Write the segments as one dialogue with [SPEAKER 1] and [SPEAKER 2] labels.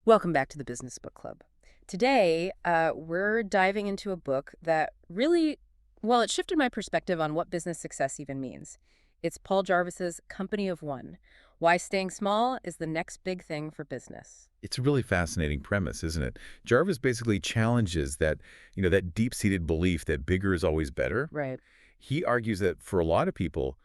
[SPEAKER 1] Welcome back to the Business Book Club. Today, we're diving into a book that really, well, it shifted my perspective on what business success even means. It's Paul Jarvis's Company of One: Why Staying Small is the Next Big Thing for Business.
[SPEAKER 2] It's a really fascinating premise, isn't it? Jarvis basically challenges that deep-seated belief that bigger is always better.
[SPEAKER 1] Right.
[SPEAKER 2] He argues that for a lot of people,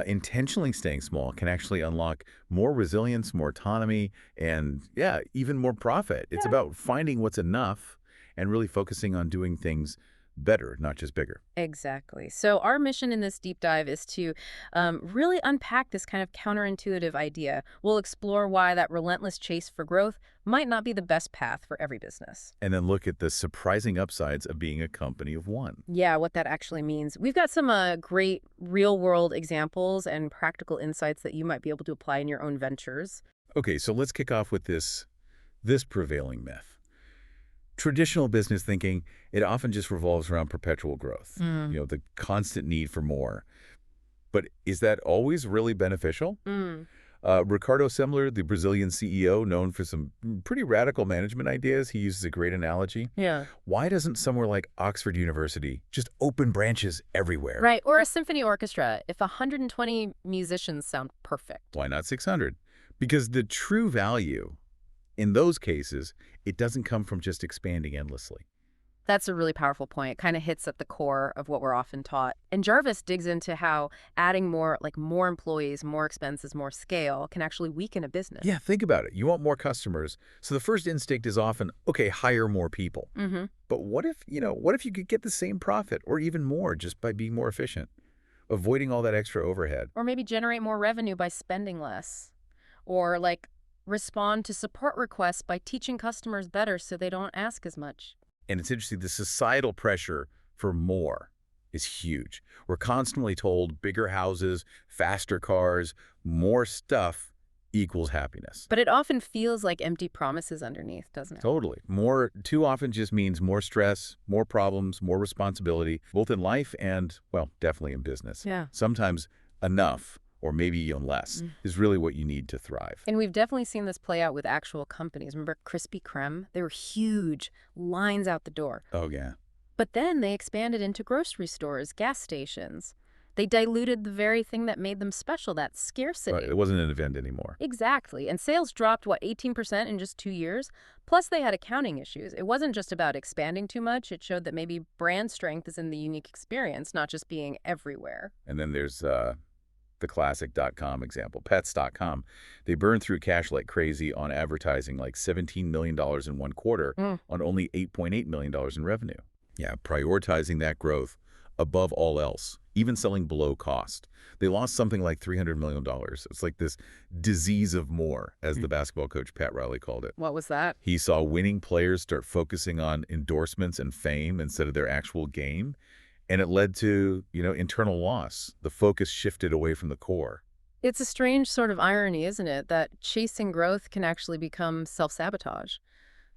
[SPEAKER 2] intentionally staying small can actually unlock more resilience, more autonomy, and yeah, even more profit. It's
[SPEAKER 1] Yeah.
[SPEAKER 2] about finding what's enough and really focusing on doing things better, not just bigger.
[SPEAKER 1] Exactly. So our mission in this deep dive is to really unpack this kind of counterintuitive idea. We'll explore why that relentless chase for growth might not be the best path for every business.
[SPEAKER 2] And then look at the surprising upsides of being a company of one.
[SPEAKER 1] Yeah, what that actually means. We've got some great real-world examples and practical insights that you might be able to apply in your own ventures.
[SPEAKER 2] Okay, so let's kick off with this prevailing myth. Traditional business thinking, it often just revolves around perpetual growth, the constant need for more. But is that always really beneficial?
[SPEAKER 1] Mm.
[SPEAKER 2] Ricardo Semler, the Brazilian CEO, known for some pretty radical management ideas, he uses a great analogy.
[SPEAKER 1] Yeah.
[SPEAKER 2] Why doesn't somewhere like Oxford University just open branches everywhere?
[SPEAKER 1] Right, or a symphony orchestra, if 120 musicians sound perfect.
[SPEAKER 2] Why not 600? Because the true value in those cases, it doesn't come from just expanding endlessly.
[SPEAKER 1] That's a really powerful point. It kind of hits at the core of what we're often taught. And Jarvis digs into how adding more employees, more expenses, more scale can actually weaken a business.
[SPEAKER 2] Yeah, think about it. You want more customers. So the first instinct is often, okay, hire more people.
[SPEAKER 1] Mm-hmm.
[SPEAKER 2] But what if you could get the same profit or even more just by being more efficient, avoiding all that extra overhead?
[SPEAKER 1] Or maybe generate more revenue by spending less. Or respond to support requests by teaching customers better so they don't ask as much.
[SPEAKER 2] And it's interesting, the societal pressure for more is huge. We're constantly told bigger houses, faster cars, more stuff equals happiness.
[SPEAKER 1] But it often feels like empty promises underneath, doesn't it?
[SPEAKER 2] Totally. More too often just means more stress, more problems, more responsibility, both in life and, well, definitely in business.
[SPEAKER 1] Yeah.
[SPEAKER 2] Sometimes enough, or maybe even less, is really what you need to thrive.
[SPEAKER 1] And we've definitely seen this play out with actual companies. Remember Krispy Kreme? They were huge, lines out the door.
[SPEAKER 2] Oh, yeah.
[SPEAKER 1] But then they expanded into grocery stores, gas stations. They diluted the very thing that made them special, that scarcity.
[SPEAKER 2] Right. It wasn't an event anymore.
[SPEAKER 1] Exactly. And sales dropped, 18% in just 2 years? Plus, they had accounting issues. It wasn't just about expanding too much. It showed that maybe brand strength is in the unique experience, not just being everywhere.
[SPEAKER 2] And then there's the classic .com example, pets.com. They burned through cash like crazy on advertising, like $17 million in one quarter on only $8.8 million in revenue. Yeah, prioritizing that growth above all else, even selling below cost. They lost something like $300 million. It's like this disease of more, as the basketball coach Pat Riley called it.
[SPEAKER 1] What was that?
[SPEAKER 2] He saw winning players start focusing on endorsements and fame instead of their actual game. And it led to, internal loss. The focus shifted away from the core.
[SPEAKER 1] It's a strange sort of irony, isn't it, that chasing growth can actually become self-sabotage.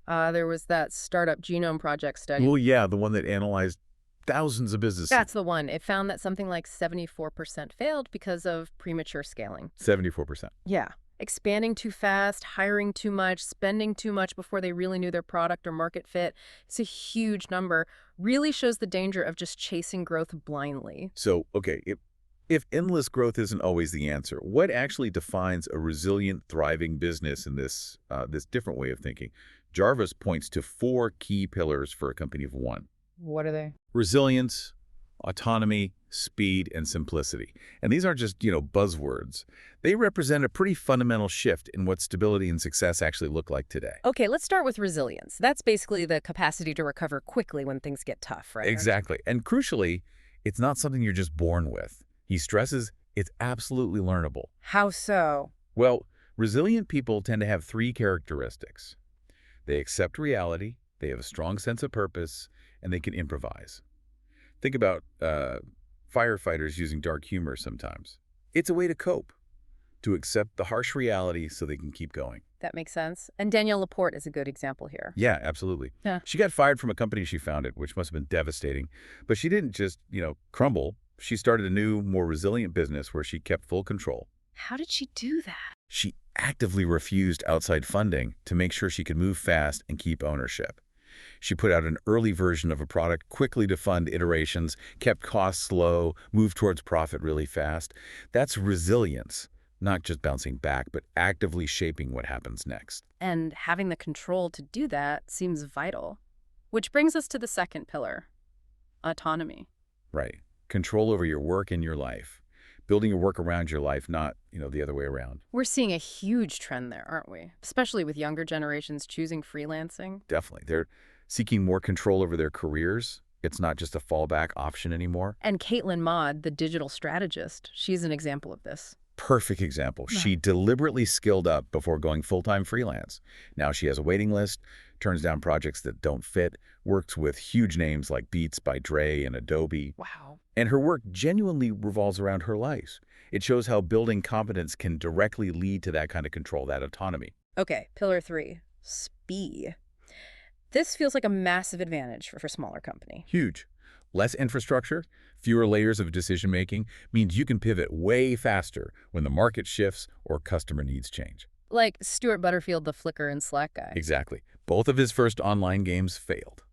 [SPEAKER 1] There was that startup Genome Project study.
[SPEAKER 2] Well, yeah, the one that analyzed thousands of businesses.
[SPEAKER 1] That's the one. It found that something like 74% failed because of premature scaling.
[SPEAKER 2] 74%.
[SPEAKER 1] Yeah. Expanding too fast, hiring too much, spending too much before they really knew their product or market fit. It's a huge number. Really shows the danger of just chasing growth blindly.
[SPEAKER 2] So, okay, if endless growth isn't always the answer, what actually defines a resilient, thriving business in this different way of thinking? Jarvis points to 4 key pillars for a company of one.
[SPEAKER 1] What are they?
[SPEAKER 2] Resilience, autonomy, speed, and simplicity. And these aren't just, buzzwords. They represent a pretty fundamental shift in what stability and success actually look like today.
[SPEAKER 1] Okay, let's start with resilience. That's basically the capacity to recover quickly when things get tough, right?
[SPEAKER 2] Exactly. And crucially, it's not something you're just born with. He stresses it's absolutely learnable.
[SPEAKER 1] How so?
[SPEAKER 2] Well, resilient people tend to have 3 characteristics. They accept reality, they have a strong sense of purpose, and they can improvise. Think about firefighters using dark humor sometimes. It's a way to cope, to accept the harsh reality so they can keep going.
[SPEAKER 1] That makes sense. And Danielle Laporte is a good example here.
[SPEAKER 2] Yeah, absolutely.
[SPEAKER 1] Yeah.
[SPEAKER 2] She got fired from a company she founded, which must have been devastating. But she didn't just, crumble. She started a new, more resilient business where she kept full control.
[SPEAKER 1] How did she do that?
[SPEAKER 2] She actively refused outside funding to make sure she could move fast and keep ownership. She put out an early version of a product quickly to fund iterations, kept costs low, moved towards profit really fast. That's resilience, not just bouncing back, but actively shaping what happens next.
[SPEAKER 1] And having the control to do that seems vital. Which brings us to the second pillar, autonomy.
[SPEAKER 2] Right. Control over your work and your life. Building your work around your life, not, the other way around.
[SPEAKER 1] We're seeing a huge trend there, aren't we? Especially with younger generations choosing freelancing.
[SPEAKER 2] Definitely. They're seeking more control over their careers. It's not just a fallback option anymore.
[SPEAKER 1] And Caitlin Maud, the digital strategist, she's an example of this.
[SPEAKER 2] Perfect example.
[SPEAKER 1] Yeah.
[SPEAKER 2] She deliberately skilled up before going full-time freelance. Now she has a waiting list, turns down projects that don't fit, works with huge names like Beats by Dre and Adobe.
[SPEAKER 1] Wow.
[SPEAKER 2] And her work genuinely revolves around her life. It shows how building competence can directly lead to that kind of control, that autonomy.
[SPEAKER 1] Okay, pillar 3, speed. This feels like a massive advantage for a smaller company.
[SPEAKER 2] Huge. Less infrastructure, fewer layers of decision-making means you can pivot way faster when the market shifts or customer needs change.
[SPEAKER 1] Like Stuart Butterfield, the Flickr and Slack guy.
[SPEAKER 2] Exactly. Both of his first online games failed.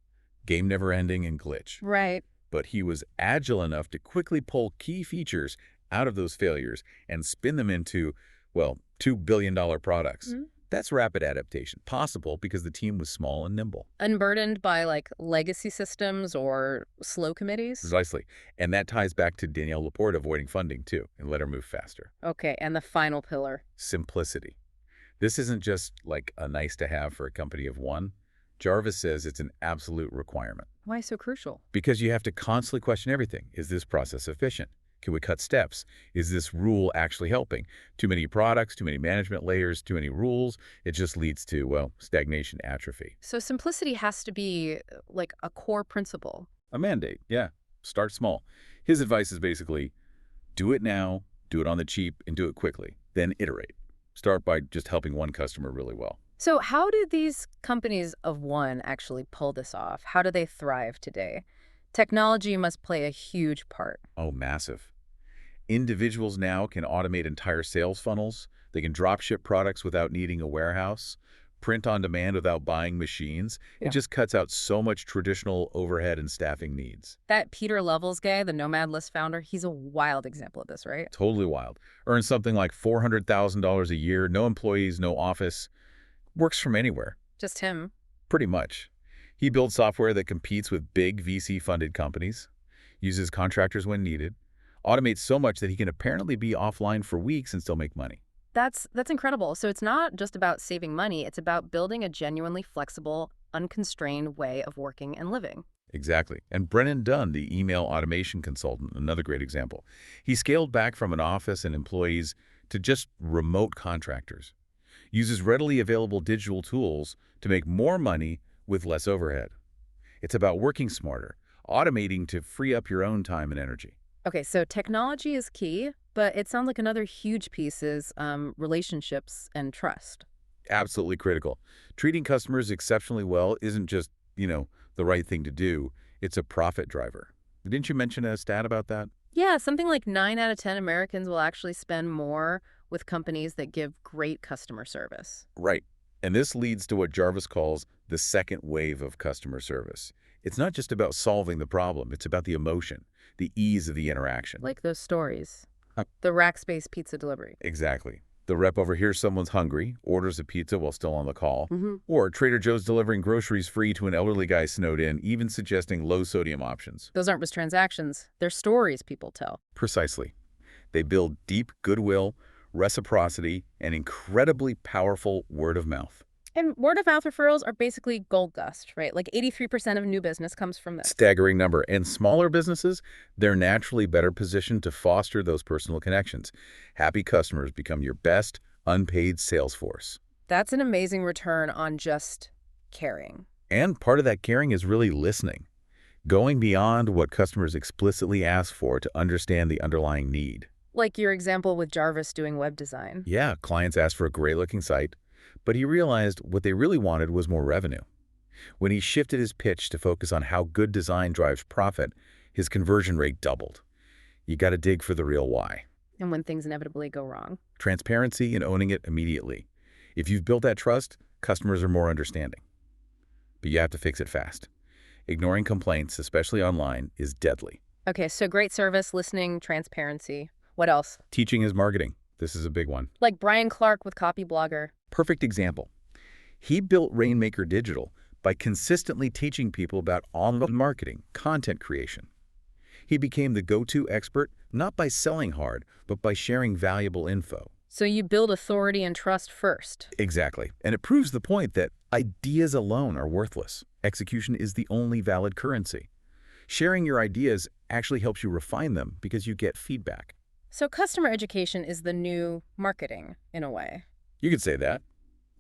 [SPEAKER 2] Game never ending and glitch.
[SPEAKER 1] Right.
[SPEAKER 2] But he was agile enough to quickly pull key features out of those failures and spin them into, well, $2 billion products.
[SPEAKER 1] Mm-hmm.
[SPEAKER 2] That's rapid adaptation, possible because the team was small and nimble.
[SPEAKER 1] Unburdened by like legacy systems or slow committees.
[SPEAKER 2] Precisely. And that ties back to Danielle Laporte avoiding funding too and let her move faster.
[SPEAKER 1] Okay, and the final pillar.
[SPEAKER 2] Simplicity. This isn't just like a nice to have for a company of one. Jarvis says it's an absolute requirement.
[SPEAKER 1] Why so crucial?
[SPEAKER 2] Because you have to constantly question everything. Is this process efficient? Can we cut steps? Is this rule actually helping? Too many products, too many management layers, too many rules. It just leads to, well, stagnation, atrophy.
[SPEAKER 1] So simplicity has to be like a core principle.
[SPEAKER 2] A mandate, yeah. Start small. His advice is basically, do it now, do it on the cheap, and do it quickly. Then iterate. Start by just helping one customer really well.
[SPEAKER 1] So how do these companies of one actually pull this off? How do they thrive today? Technology must play a huge part.
[SPEAKER 2] Oh, massive. Individuals now can automate entire sales funnels. They can drop ship products without needing a warehouse, print on demand without buying machines.
[SPEAKER 1] Yeah.
[SPEAKER 2] It just cuts out so much traditional overhead and staffing needs.
[SPEAKER 1] That Peter Levels guy, the Nomad List founder, he's a wild example of this, right?
[SPEAKER 2] Totally wild. Earns something like $400,000 a year, no employees, no office. Works from anywhere.
[SPEAKER 1] Just him.
[SPEAKER 2] Pretty much. He builds software that competes with big VC-funded companies, uses contractors when needed, automates so much that he can apparently be offline for weeks and still make money.
[SPEAKER 1] That's incredible. So it's not just about saving money, it's about building a genuinely flexible, unconstrained way of working and living.
[SPEAKER 2] Exactly. And Brennan Dunn, the email automation consultant, another great example. He scaled back from an office and employees to just remote contractors. Uses readily available digital tools to make more money with less overhead. It's about working smarter, automating to free up your own time and energy.
[SPEAKER 1] Okay, so technology is key, but it sounds like another huge piece is relationships and trust.
[SPEAKER 2] Absolutely critical. Treating customers exceptionally well isn't just, the right thing to do. It's a profit driver. Didn't you mention a stat about that?
[SPEAKER 1] Yeah, something like 9 out of 10 Americans will actually spend more with companies that give great customer service.
[SPEAKER 2] Right. And this leads to what Jarvis calls the second wave of customer service. It's not just about solving the problem. It's about the emotion, the ease of the interaction.
[SPEAKER 1] Like those stories. The Rackspace pizza delivery.
[SPEAKER 2] Exactly. The rep overhears someone's hungry, orders a pizza while still on the call,
[SPEAKER 1] Mm-hmm.
[SPEAKER 2] or Trader Joe's delivering groceries free to an elderly guy snowed in, even suggesting low-sodium options.
[SPEAKER 1] Those aren't just transactions. They're stories people tell.
[SPEAKER 2] Precisely. They build deep goodwill, reciprocity, and incredibly powerful word of mouth.
[SPEAKER 1] And word-of-mouth referrals are basically gold dust, right? Like 83% of new business comes from this.
[SPEAKER 2] Staggering number. And smaller businesses, they're naturally better positioned to foster those personal connections. Happy customers become your best unpaid sales force.
[SPEAKER 1] That's an amazing return on just caring.
[SPEAKER 2] And part of that caring is really listening. Going beyond what customers explicitly ask for to understand the underlying need.
[SPEAKER 1] Like your example with Jarvis doing web design.
[SPEAKER 2] Yeah, clients asked for a great-looking site, but he realized what they really wanted was more revenue. When he shifted his pitch to focus on how good design drives profit, his conversion rate doubled. You got to dig for the real why.
[SPEAKER 1] And when things inevitably go wrong.
[SPEAKER 2] Transparency and owning it immediately. If you've built that trust, customers are more understanding. But you have to fix it fast. Ignoring complaints, especially online, is deadly.
[SPEAKER 1] Okay, so great service, listening, transparency. What else?
[SPEAKER 2] Teaching is marketing. This is a big one.
[SPEAKER 1] Like Brian Clark with Copy Blogger.
[SPEAKER 2] Perfect example. He built Rainmaker Digital by consistently teaching people about online marketing, content creation. He became the go-to expert not by selling hard, but by sharing valuable info.
[SPEAKER 1] So you build authority and trust first.
[SPEAKER 2] Exactly. And it proves the point that ideas alone are worthless. Execution is the only valid currency. Sharing your ideas actually helps you refine them because you get feedback.
[SPEAKER 1] So customer education is the new marketing, in a way.
[SPEAKER 2] You could say that.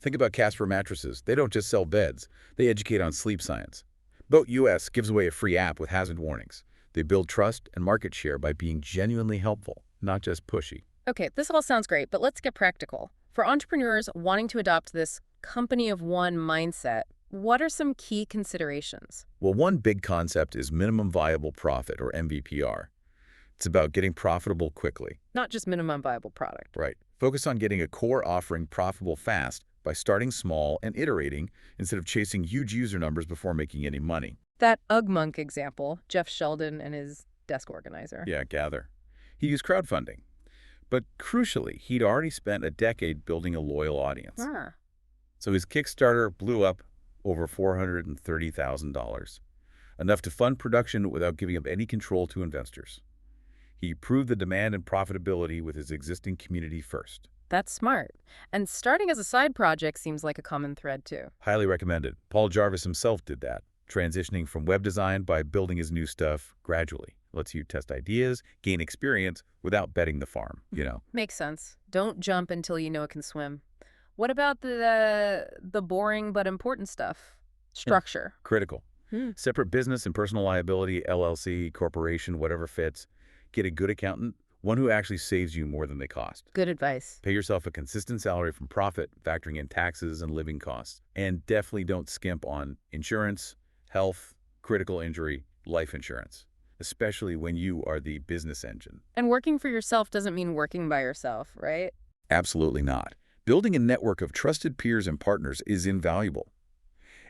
[SPEAKER 2] Think about Casper mattresses. They don't just sell beds. They educate on sleep science. Boat US gives away a free app with hazard warnings. They build trust and market share by being genuinely helpful, not just pushy.
[SPEAKER 1] Okay, this all sounds great, but let's get practical. For entrepreneurs wanting to adopt this company of one mindset, what are some key considerations?
[SPEAKER 2] Well, one big concept is minimum viable profit, or MVPR. It's about getting profitable quickly.
[SPEAKER 1] Not just minimum viable product.
[SPEAKER 2] Right. Focus on getting a core offering profitable fast by starting small and iterating instead of chasing huge user numbers before making any money.
[SPEAKER 1] That UgMonk example, Jeff Sheldon and his desk organizer.
[SPEAKER 2] Yeah, gather. He used crowdfunding. But crucially, he'd already spent a decade building a loyal audience.
[SPEAKER 1] Ah.
[SPEAKER 2] So his Kickstarter blew up over $430,000, enough to fund production without giving up any control to investors. He proved the demand and profitability with his existing community first.
[SPEAKER 1] That's smart. And starting as a side project seems like a common thread, too.
[SPEAKER 2] Highly recommended. Paul Jarvis himself did that, transitioning from web design by building his new stuff gradually. Lets you test ideas, gain experience without betting the farm,
[SPEAKER 1] Makes sense. Don't jump until you know it can swim. What about the boring but important stuff? Structure.
[SPEAKER 2] Critical. Separate business and personal liability, LLC, corporation, whatever fits. Get a good accountant, one who actually saves you more than they cost.
[SPEAKER 1] Good advice.
[SPEAKER 2] Pay yourself a consistent salary from profit, factoring in taxes and living costs. And definitely don't skimp on insurance, health, critical injury, life insurance, especially when you are the business engine.
[SPEAKER 1] And working for yourself doesn't mean working by yourself, right?
[SPEAKER 2] Absolutely not. Building a network of trusted peers and partners is invaluable.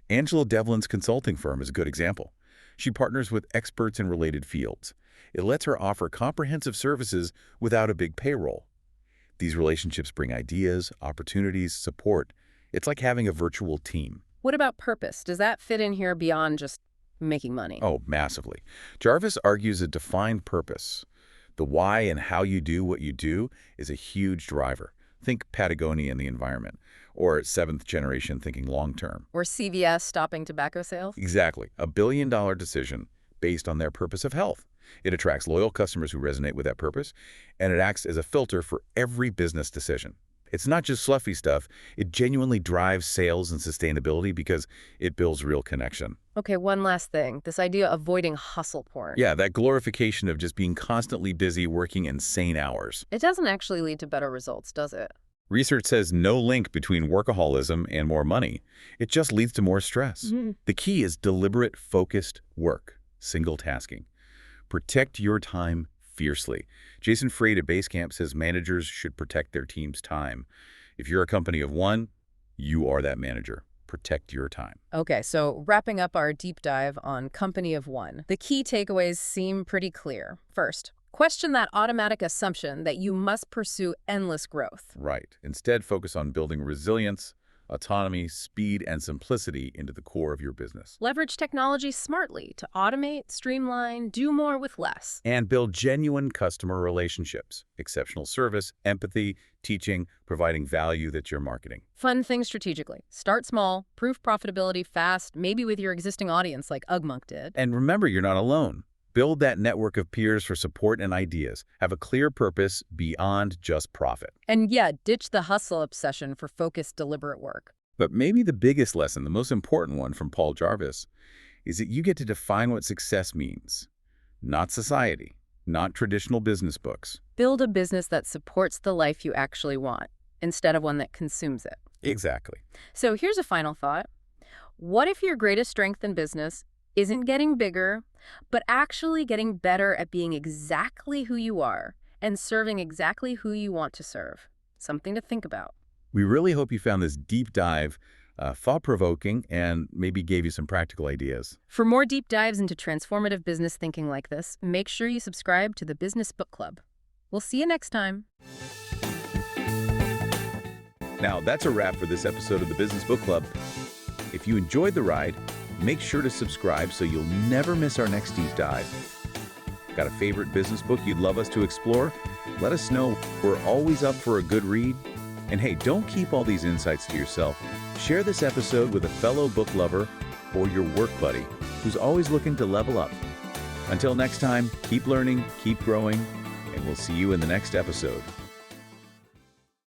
[SPEAKER 2] Angela Devlin's consulting firm is a good example. She partners with experts in related fields. It lets her offer comprehensive services without a big payroll. These relationships bring ideas, opportunities, support. It's like having a virtual team.
[SPEAKER 1] What about purpose? Does that fit in here beyond just making money?
[SPEAKER 2] Oh, massively. Jarvis argues a defined purpose. The why and how you do what you do is a huge driver. Think Patagonia and the environment, or seventh generation thinking long-term.
[SPEAKER 1] Or CVS stopping tobacco sales?
[SPEAKER 2] Exactly. A billion-dollar decision based on their purpose of health. It attracts loyal customers who resonate with that purpose, and it acts as a filter for every business decision. It's not just fluffy stuff. It genuinely drives sales and sustainability because it builds real connection.
[SPEAKER 1] Okay, one last thing. This idea of avoiding hustle porn.
[SPEAKER 2] Yeah, that glorification of just being constantly busy working insane hours.
[SPEAKER 1] It doesn't actually lead to better results, does it?
[SPEAKER 2] Research says no link between workaholism and more money. It just leads to more stress. The key is deliberate, focused work, single tasking. Protect your time fiercely. Jason Fried at Basecamp says managers should protect their team's time. If you're a company of one, you are that manager. Protect your time.
[SPEAKER 1] Okay, so wrapping up our deep dive on company of one, the key takeaways seem pretty clear. First, question that automatic assumption that you must pursue endless growth.
[SPEAKER 2] Right. Instead, focus on building resilience, autonomy, speed, and simplicity into the core of your business.
[SPEAKER 1] Leverage technology smartly to automate, streamline, do more with less.
[SPEAKER 2] And build genuine customer relationships, exceptional service, empathy, teaching, providing value that you're marketing.
[SPEAKER 1] Fund things strategically. Start small, prove profitability fast, maybe with your existing audience like UgMonk did.
[SPEAKER 2] And remember, you're not alone. Build that network of peers for support and ideas. Have a clear purpose beyond just profit.
[SPEAKER 1] And yeah, ditch the hustle obsession for focused, deliberate work.
[SPEAKER 2] But maybe the biggest lesson, the most important one from Paul Jarvis, is that you get to define what success means. Not society, not traditional business books.
[SPEAKER 1] Build a business that supports the life you actually want, instead of one that consumes it.
[SPEAKER 2] Exactly.
[SPEAKER 1] So here's a final thought. What if your greatest strength in business isn't getting bigger, but actually getting better at being exactly who you are and serving exactly who you want to serve. Something to think about.
[SPEAKER 2] We really hope you found this deep dive thought-provoking and maybe gave you some practical ideas.
[SPEAKER 1] For more deep dives into transformative business thinking like this, make sure you subscribe to the Business Book Club. We'll see you next time.
[SPEAKER 2] Now, that's a wrap for this episode of the Business Book Club. If you enjoyed the ride, make sure to subscribe so you'll never miss our next deep dive. Got a favorite business book you'd love us to explore? Let us know. We're always up for a good read. And hey, don't keep all these insights to yourself. Share this episode with a fellow book lover or your work buddy who's always looking to level up. Until next time, keep learning, keep growing, and we'll see you in the next episode.